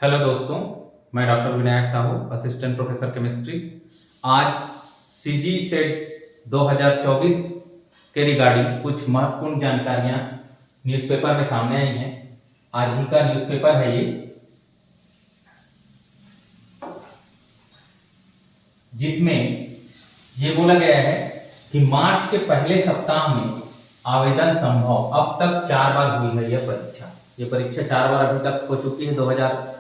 Hello दोस्तों, मैं doctor Vinayak Sahu, assistant professor chemistry. आज सीजी सेट 2024 के रिगार्डिंग कुछ महत्वपूर्ण जानकारियां न्यूज़पेपर में सामने आई हैं। आज ही का न्यूज़पेपर है ये, जिसमें ये बोला गया है कि मार्च के पहले सप्ताह में आवेदन संभव। अब तक 4 बार हुई है यह परीक्षा। ये परीक्षा 4 बार अभी तक हो चुकी है। 2000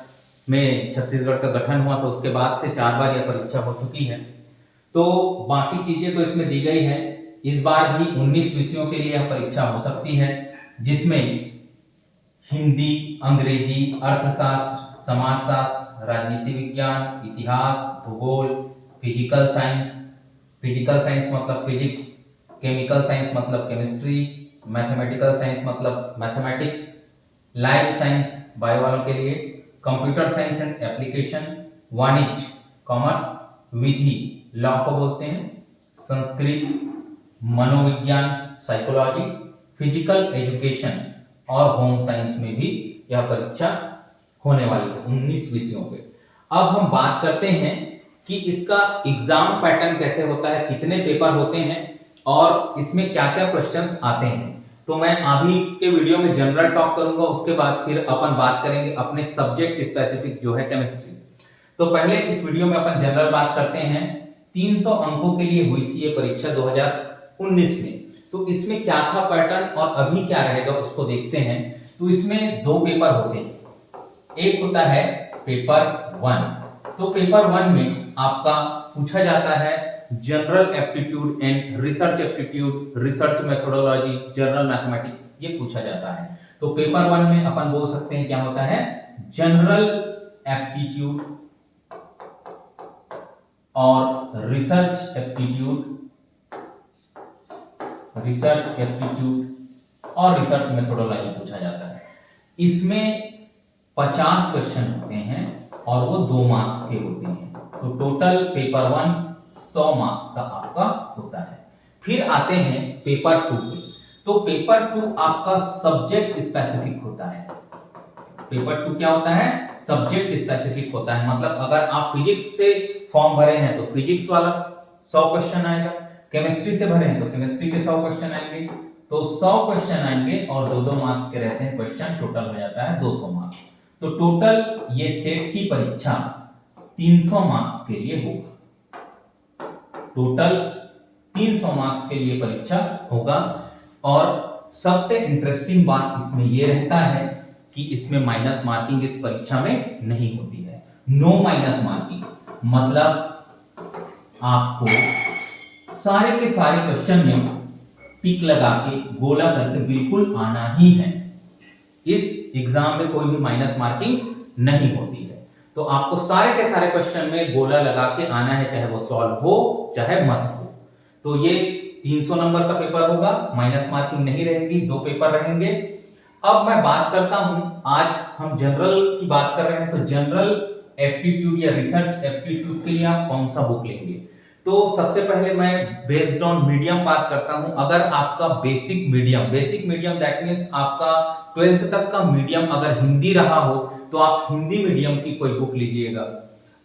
में छत्तीसगढ़ का गठन हुआ तो उसके बाद से 4 बार यह परीक्षा हो चुकी है। तो बाकी चीजें तो इसमें दी गई है। इस बार भी 19 विषयों के लिए यह परीक्षा हो सकती है, जिसमें हिंदी, अंग्रेजी, अर्थशास्त्र, समाजशास्त्र, राजनीति विज्ञान, इतिहास, भूगोल, फिजिकल साइंस मतलब फिजिक्स, केमिकल साइंस मतलब केमिस्ट्री, मैथमेटिकल साइंस मतलब मैथमेटिक्स, लाइफ साइंस बायो वालों के लिए, कंप्यूटर साइंस एंड एप्लीकेशन, वाणिज्य कॉमर्स, विधि लॉ को बोलते हैं, संस्कृत, मनोविज्ञान साइकोलॉजी, फिजिकल एजुकेशन और होम साइंस में भी यह परीक्षा होने वाली है 19 विषयों पे। अब हम बात करते हैं कि इसका एग्जाम पैटर्न कैसे होता है, कितने पेपर होते हैं और इसमें क्या क्या क्वेश्चंस आते हैं। तो मैं अभी के वीडियो में जनरल टॉक करूंगा, उसके बाद फिर अपन बात करेंगे अपने सब्जेक्ट स्पेसिफिक जो है केमिस्ट्री। तो पहले इस वीडियो में अपन जनरल बात करते हैं। 300 अंकों के लिए हुई थी ये परीक्षा 2019 में। तो इसमें क्या था पैटर्न और अभी क्या रहेगा उसको देखते हैं। तो इसमें 2 पेपर होते हैं। एक होता है पेपर 1। तो पेपर 1 में आपका पूछा जाता है general aptitude and research aptitude, research methodology, general mathematics, ये पूछा जाता है। तो पेपर 1 में अपन बोल सकते हैं क्या होता है, जनरल एप्टीट्यूड और रिसर्च एप्टीट्यूड और रिसर्च मेथोडोलॉजी पूछा जाता है। इसमें 50 क्वेश्चन होते हैं और वो 2 मार्क्स के होते हैं। तो टोटल पेपर 1 100 मार्क्स का आपका होता है। फिर आते हैं पेपर 2 पे। तो पेपर 2 आपका सब्जेक्ट स्पेसिफिक होता है। पेपर 2 क्या होता है, सब्जेक्ट स्पेसिफिक होता है। मतलब अगर आप फिजिक्स से फॉर्म भरे हैं तो फिजिक्स वाला 100 क्वेश्चन आएगा, केमिस्ट्री से भरे हैं तो केमिस्ट्री के 100 क्वेश्चन आएंगे। तो 100 क्वेश्चन आएंगे और 2-2 मार्क्स के रहते हैं क्वेश्चन, टोटल हो जाता है 200 मार्क्स। तो टोटल ये सेट की परीक्षा 300 मार्क्स के लिए होगा। टोटल 300 मार्क्स के लिए परीक्षा होगा। और सबसे इंटरेस्टिंग बात इसमें यह रहता है कि इसमें माइनस मार्किंग इस परीक्षा में नहीं होती है। नो माइनस मार्किंग मतलब आपको सारे के सारे क्वेश्चन में टिक लगा के गोला करके बिल्कुल आना ही है। इस एग्जाम में कोई भी माइनस मार्किंग नहीं होती है। तो आपको सारे के सारे क्वेश्चन में गोला लगा के आना है, चाहे वो सॉल्व हो चाहे मत हो। तो ये 300 नंबर का पेपर होगा, माइनस मार्किंग नहीं रहेगी, 2 पेपर रहेंगे। अब मैं बात करता हूं, आज हम जनरल की बात कर रहे हैं, तो जनरल एप्टीट्यूड या रिसर्च एप्टीट्यूड के लिए आप कौन सा बुक लेंगे। तो सबसे पहले मैं बेस्ड ऑन मीडियम बात करता हूं। अगर आपका बेसिक मीडियम दैट मींस आपका 12th तक का मीडियम अगर हिंदी रहा हो तो आप हिंदी मीडियम की कोई बुक लीजिएगा।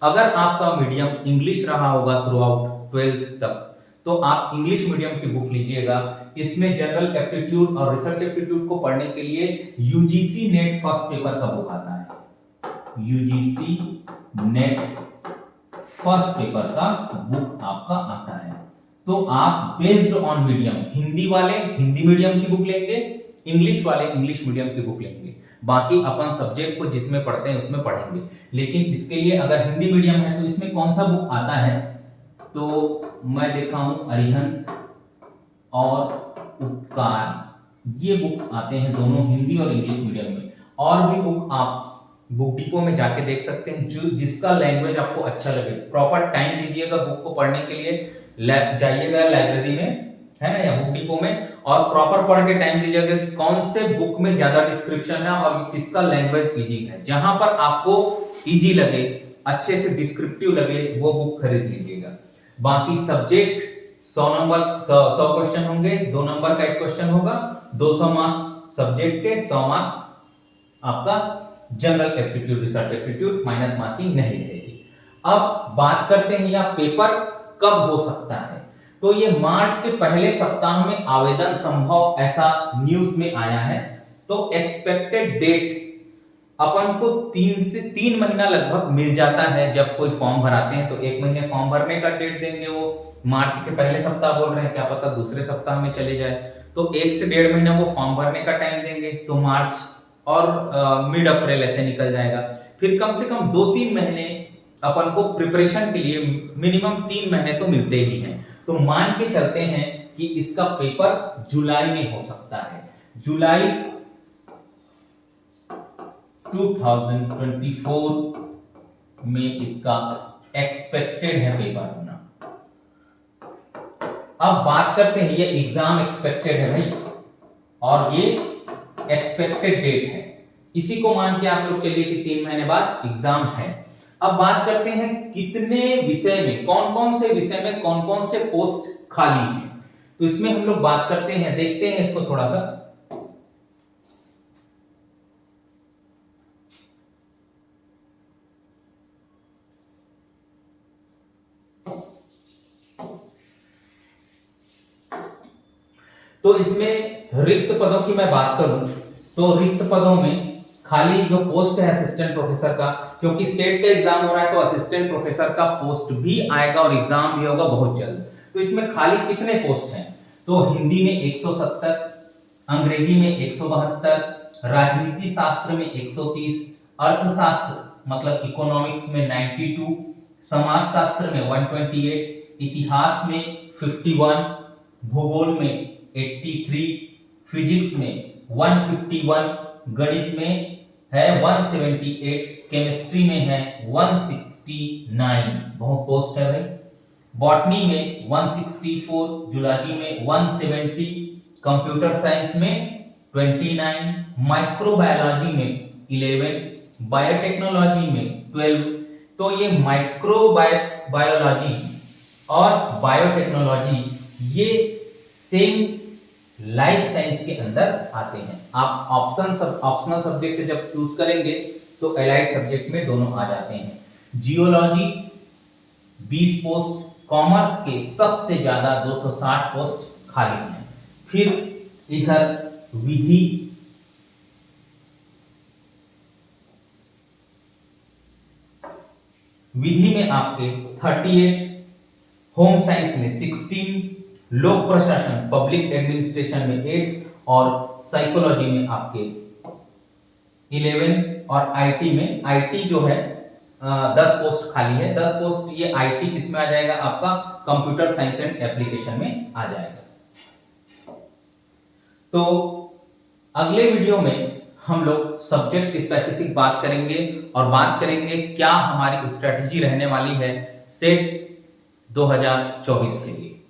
अगर आपका मीडियम इंग्लिश रहा होगा थ्रू आउट 12th तक तो आप इंग्लिश मीडियम की बुक लीजिएगा। इसमें जनरल एप्टीट्यूड और रिसर्च एप्टीट्यूड को पढ़ने के लिए यूजीसी नेट फर्स्ट पेपर का बुक आता है। यूजीसी नेट फर्स्ट पेपर का बुक आपका आता है। तो आप बेस्ड ऑन मीडियम, हिंदी वाले हिंदी मीडियम की बुक लेंगे, इंग्लिश वाले इंग्लिश मीडियम की बुक लेंगे। बाकी अपन सब्जेक्ट को जिसमें पढ़ते हैं उसमें पढ़ेंगे। लेकिन इसके लिए अगर हिंदी मीडियम है तो इसमें कौन सा बुक आता है, तो मैं देखा हूं अरिहंत और उपकार, ये बुक्स आते हैं दोनों हिंदी और इंग्लिश मीडियम में। और भी बुक आप बुक डिपो में जाके देख सकते हैं, जो जिसका लैंग्वेज आपको अच्छा लगे। प्रॉपर टाइम लीजिएगा बुक को पढ़ने के लिए, जाइएगा लाइब्रेरी में, है ना, या बुक डिपो में, और प्रॉपर पढ़ के टाइम दीजिएगा कि कौन से बुक में ज्यादा डिस्क्रिप्शन है और किसका लैंग्वेज इजी है। जहां पर आपको इजी लगे, अच्छे से डिस्क्रिप्टिव लगे, वो बुक खरीद लीजिएगा। बाकी सब्जेक्ट 100 नंबर 100 क्वेश्चन होंगे, 2 नंबर का एक क्वेश्चन होगा, 200 मार्क्स सब्जेक्ट के, 100 मार्क्स आपका general aptitude research aptitude minus marking नहीं रहेगी। अब बात करते हैं यह पेपर कब हो सकता है। तो ये मार्च के पहले सप्ताह में आवेदन संभव, ऐसा न्यूज में आया है। तो एक्सपेक्टेड डेट अपन को 3 महीना लगभग मिल जाता है। जब कोई फॉर्म भराते हैं तो 1 महीने फॉर्म भरने का डेट देंगे, वो मार्च के पहले सप्ताह बोल रहे हैं, क्या पता दूसरे सप्ताह में चले जाए। तो 1 से 1.5 महीना वो फॉर्म भरने का टाइम देंगे, तो मार्च और मिड अप्रैल ऐसे निकल जाएगा। फिर कम से कम 2-3 महीने अपन को प्रिपरेशन के लिए मिनिमम 3 महीने तो मिलते ही हैं। तो मान के चलते हैं कि इसका पेपर जुलाई में हो सकता है। जुलाई 2024 में इसका एक्सपेक्टेड है पेपर होना। अब बात करते हैं, ये एग्जाम एक्सपेक्टेड है भाई, और ये एक्सपेक्टेड डेट है। इसी को मान के आप लोग चलिए कि 3 महीने बाद एग्जाम है। अब बात करते हैं कितने विषय में, कौन कौन से विषय में कौन कौन से पोस्ट खाली है। तो इसमें हम लोग बात करते हैं, देखते हैं इसको थोड़ा सा। तो इसमें रिक्त पदों की मैं बात करूं तो रिक्त पदों में खाली जो पोस्ट है असिस्टेंट प्रोफेसर का, क्योंकि सेट का एग्जाम हो रहा है तो असिस्टेंट प्रोफेसर का पोस्ट भी आएगा और एग्जाम भी होगा बहुत जल्द। तो इसमें खाली कितने पोस्ट हैं? तो हिंदी में 170, अंग्रेजी में 172, राजनीति शास्त्र में 130, अर्थशास्त्र मतलब इकोनॉमिक्स में 92, समाजशास्त्र में 128, इतिहास में 51, भूगोल में 83, फिजिक्स में 151, गणित में है 178, केमिस्ट्री में है 169, बहुत पोस्ट है भाई। बॉटनी में 164, जूलॉजी में 170, कंप्यूटर साइंस में 29, माइक्रोबायोलॉजी में 11, बायोटेक्नोलॉजी में 12। तो ये माइक्रोबायोलॉजी और बायोटेक्नोलॉजी ये सेम लाइफ साइंस के अंदर आते हैं। आप ऑप्शनल सब्जेक्ट जब चूज करेंगे तो एलाइड सब्जेक्ट में दोनों आ जाते हैं। जियोलॉजी 20 पोस्ट, कॉमर्स के सबसे ज्यादा 260 पोस्ट खाली हैं। फिर इधर विधि में आपके 38, होम साइंस में 16, लोक प्रशासन पब्लिक एडमिनिस्ट्रेशन में 8 और साइकोलॉजी में आपके 11 और आईटी में, आईटी जो है 10 पोस्ट खाली है। 10 पोस्ट ये आईटी किसमें आ जाएगा? आपका कंप्यूटर साइंस एंड एप्लीकेशन में आ जाएगा। तो अगले वीडियो में हम लोग सब्जेक्ट स्पेसिफिक बात करेंगे और बात करेंगे क्या हमारी स्ट्रेटजी रहने वाली है सेट 2024 के लिए।